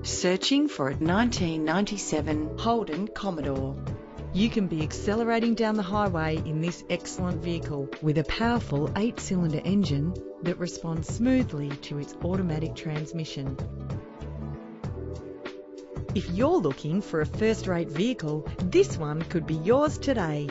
Searching for a 1997 Holden Commodore. You can be accelerating down the highway in this excellent vehicle with a powerful 8-cylinder engine that responds smoothly to its automatic transmission. If you're looking for a first-rate vehicle, this one could be yours today.